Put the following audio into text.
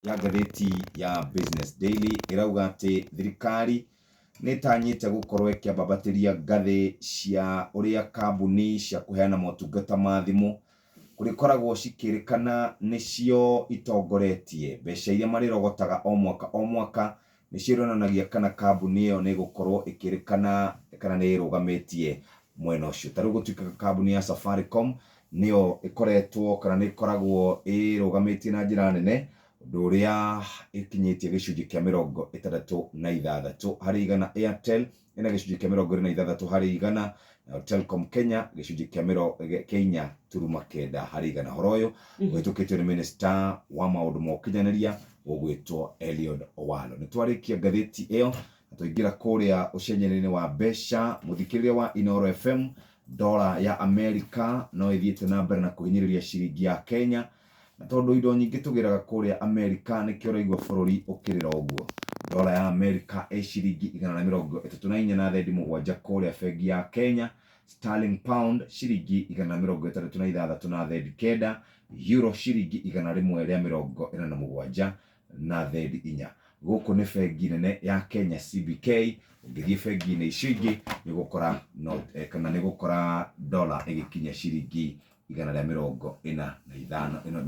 ya ngathĩti ya Business Daily ĩrauga atĩ thirikari nĩtanyĩte gũkorwo ĩkĩambambatĩria ngathĩ cia ũrĩa kambuni cia kũheana motungata ma thimũ kũrĩkoragwo cikĩrĩkana nĩcio itongoretie mbeca iria marĩrogotaga o mwaka nĩcio ironanagia kana kambuni ĩyo nĩgũkorwo ĩkĩrĩkana kana nĩĩrũgamĩtie mwena ũcio. Ta rĩu gũtuĩka kambuni ya Safaricom nĩyo ĩkoretwo kana nĩĩkoragwo ĩrũgamĩtie na njĩra nene, ũndũ ũrĩa ĩkinyĩtie gĩcunjĩ kĩa 66% harĩ igana. Airtel ĩna gĩcunjĩ kĩa 26% harĩ igana, na Telcom Kenya gĩcunjĩ kĩa 4.9% harĩ igana. Ũhoro ũyũ ũhĩtũkĩtio nĩ Minister wa maũndũ ma ũkinyanĩria ũgwĩtwo Eliud Owalo. Nĩtwarĩkia ngathĩti ĩyo na twaingĩra kũrĩa ũcenjania-inĩ wa mbeca. Mũthikĩrĩria wa Inooro FM, dola ya Amerika no ĩthiĩte na mbere na kũhinyĩrĩria ciringi ya Kenya, na tondũ indo nyingĩ tũgĩraga kũrĩa Amerika nĩkĩo ũraigua bũrũri ũkĩrĩra ũguo. Dola ya Amerika ĩ ciringi 134.7 kũrĩa bengi ya Kenya. Sterling pound ciringi 136.9. Euro ciringi 147.4. Gũkũ nĩ bengi nene ya Kenya CBK. Ũngĩthiĩ bengi-inĩ icio ingĩ nĩgũkora dola ĩgĩkinya ciringi 145.